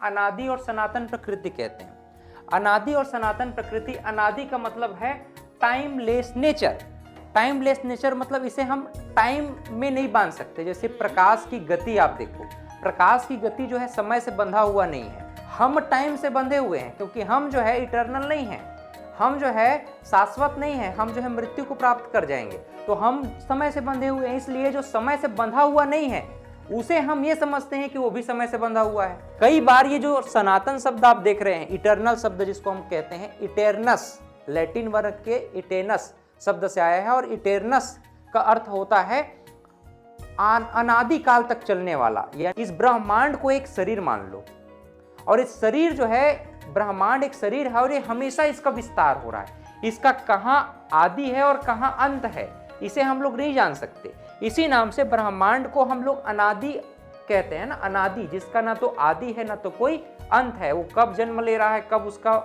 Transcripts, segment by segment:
अनादि और सनातन प्रकृति कहते हैं। अनादि और सनातन प्रकृति, अनादि का मतलब है टाइमलेस नेचर। टाइमलेस नेचर मतलब इसे हम टाइम में नहीं बांध सकते। जैसे प्रकाश की गति आप देखो, प्रकाश की गति जो है समय से बंधा हुआ नहीं है, हम टाइम से बंधे हुए हैं, क्योंकि हम जो है इटर्नल नहीं है, हम जो है शाश्वत नहीं है, हम जो है मृत्यु को प्राप्त कर जाएंगे, तो हम समय से बंधे हुए हैं। इसलिए जो समय से बंधा हुआ नहीं है उसे हम ये समझते हैं कि वो भी समय से बंधा हुआ है। कई बार ये जो सनातन शब्द आप देख रहे हैं, इटर्नल शब्द जिसको हम कहते हैं, इटर्नस, लैटिन वर्ग के इटेनस शब्द से आया है, और इटर्नस का अर्थ होता है अनादि काल तक चलने वाला। या इस ब्रह्मांड को एक शरीर मान लो, और इस शरीर जो है, ब्रह्मांड एक शरीर है और ये हमेशा इसका विस्तार हो रहा है। इसका कहाँ आदि है और कहाँ अंत है इसे हम लोग नहीं जान सकते। इसी नाम से ब्रह्मांड को हम लोग अनादि कहते हैं ना, अनादि, जिसका ना तो आदि है ना तो कोई अंत है। वो कब जन्म ले रहा है, कब उसका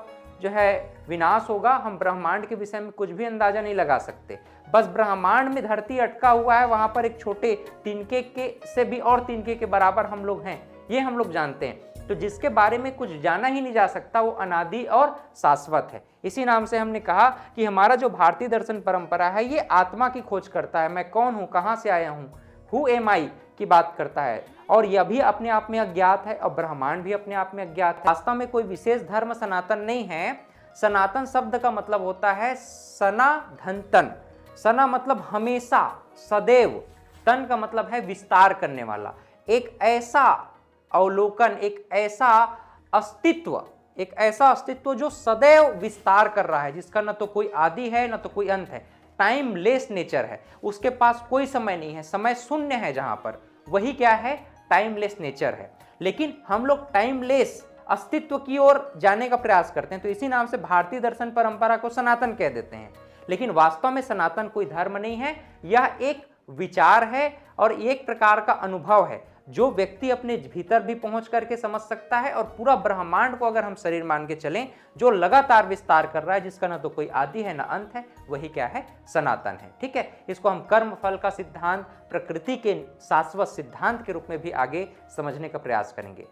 जो है विनाश होगा, हम ब्रह्मांड के विषय में कुछ भी अंदाजा नहीं लगा सकते। बस ब्रह्मांड में धरती अटका हुआ है, वहां पर एक छोटे तिनके के से भी और तिनके के बराबर हम लोग हैं, ये हम लोग जानते हैं। तो जिसके बारे में कुछ जाना ही नहीं जा सकता वो अनादि और शाश्वत है। इसी नाम से हमने कहा कि हमारा जो भारतीय दर्शन परंपरा है ये आत्मा की खोज करता है। मैं कौन हूँ, कहाँ से आया हूँ, हु एम आई की बात करता है, और यह भी अपने आप में अज्ञात है और ब्रह्मांड भी अपने आप में अज्ञात है। वास्तव में कोई विशेष धर्म सनातन नहीं है। सनातन शब्द का मतलब होता है सनाधनतन। सना मतलब हमेशा, सदैव, तन का मतलब है विस्तार करने वाला। एक ऐसा अवलोकन, एक ऐसा अस्तित्व जो सदैव विस्तार कर रहा है, जिसका न तो कोई आदि है न तो कोई अंत है। टाइमलेस नेचर है, उसके पास कोई समय नहीं है, समय शून्य है जहां पर, वही क्या है, टाइमलेस नेचर है। लेकिन हम लोग टाइमलेस अस्तित्व की ओर जाने का प्रयास करते हैं, तो इसी नाम से भारतीय दर्शन परंपरा को सनातन कह देते हैं। लेकिन वास्तव में सनातन कोई धर्म नहीं है, यह एक विचार है और एक प्रकार का अनुभव है जो व्यक्ति अपने भीतर भी पहुंच करके समझ सकता है। और पूरा ब्रह्मांड को अगर हम शरीर मान के चलें, जो लगातार विस्तार कर रहा है, जिसका ना तो कोई आदि है ना अंत है, वही क्या है, सनातन है। ठीक है, इसको हम कर्म फल का सिद्धांत, प्रकृति के शाश्वत सिद्धांत के रूप में भी आगे समझने का प्रयास करेंगे।